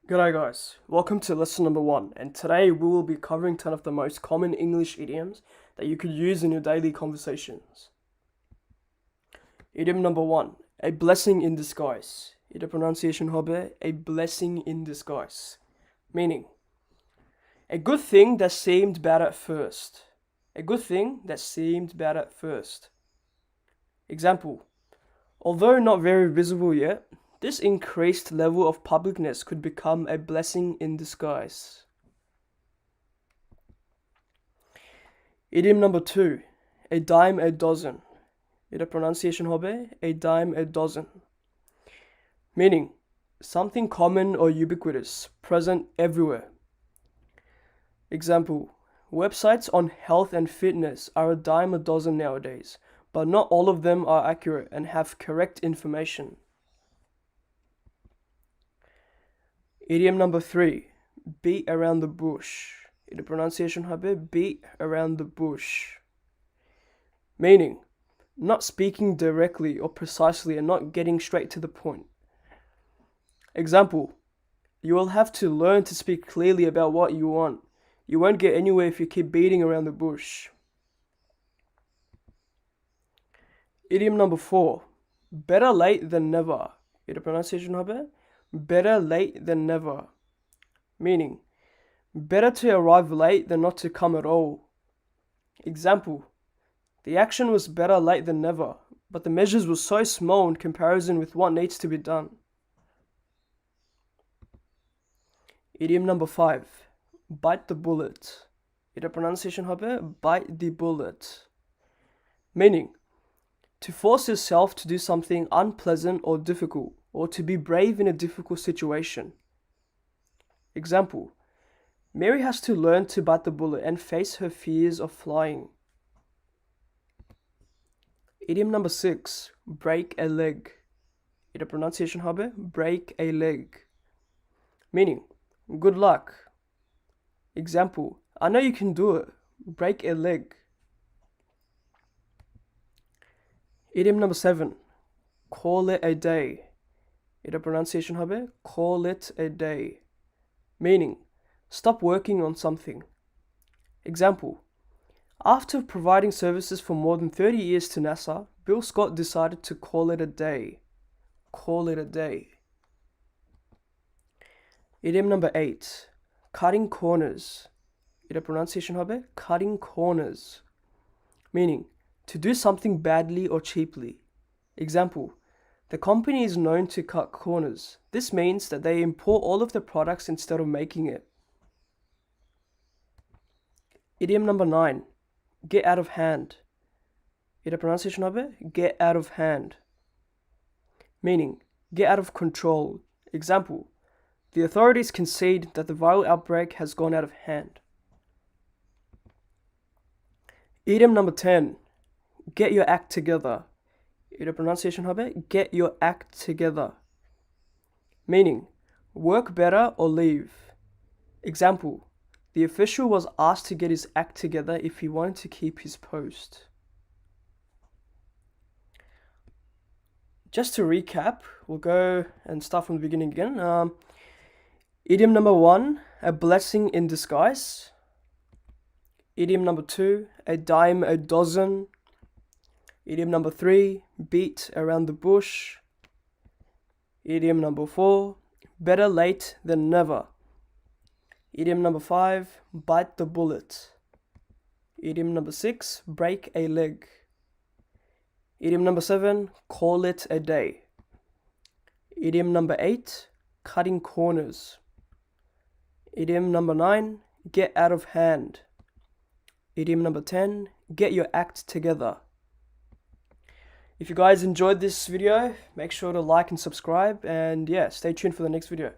G'day guys, welcome to lesson number 1, and today we will be covering 10 of the most common English idioms that you could use in your daily conversations. Idiom number 1, a blessing in disguise. Ida pronunciation habe, a blessing in disguise. Meaning, a good thing that seemed bad at first. A good thing that seemed bad at first. Example, although not very visible yet, this increased level of publicness could become a blessing in disguise. Idiom number 2, a dime a dozen. Ida pronunciation habe, a dime a dozen. Meaning, something common or ubiquitous, present everywhere. Example, websites on health and fitness are a dime a dozen nowadays, but not all of them are accurate and have correct information. Idiom number 3, beat around the bush. In the pronunciation habe, beat around the bush. Meaning, not speaking directly or precisely and not getting straight to the point. Example, you will have to learn to speak clearly about what you want. You won't get anywhere if you keep beating around the bush. Idiom number 4, better late than never. In the pronunciation habe, better late than never. Meaning, better to arrive late than not to come at all. Example, the action was better late than never, but the measures were so small in comparison with what needs to be done. Idiom number 5, bite the bullet. In the pronunciation habe, bite the bullet. Meaning, to force yourself to do something unpleasant or difficult, or to be brave in a difficult situation. Example, Mary has to learn to bite the bullet and face her fears of flying. Idiom number 6, break a leg. In the pronunciation habe, break a leg. Meaning, good luck. Example, I know you can do it. Break a leg. Idiom number 7, call it a day. In the pronunciation habe, call it a day. Meaning, stop working on something. Example, after providing services for more than 30 years to NASA, Bill Scott decided to call it a day. Call it a day. Idiom number 8, cutting corners. In the pronunciation habe, cutting corners. Meaning, to do something badly or cheaply. Example, the company is known to cut corners. This means that they import all of the products instead of making it. Idiom number 9, get out of hand. In the pronunciation habe, get out of hand. Meaning, get out of control. Example, the authorities concede that the viral outbreak has gone out of hand. Idiom number 10, get your act together. In the pronunciation habe, get your act together. Meaning, work better or leave. Example, the official was asked to get his act together if he wanted to keep his post. Just to recap, we'll go and start from the beginning again. Idiom number 1, a blessing in disguise. Idiom number 2, a dime a dozen. Idiom number 3, beat around the bush. Idiom number 4, better late than never. Idiom number 5, bite the bullet. Idiom number 6, break a leg. Idiom number 7, call it a day. Idiom number 8, cutting corners. Idiom number 9, get out of hand. Idiom number 10, get your act together. If you guys enjoyed this video, make sure to like and subscribe, and yeah, stay tuned for the next video.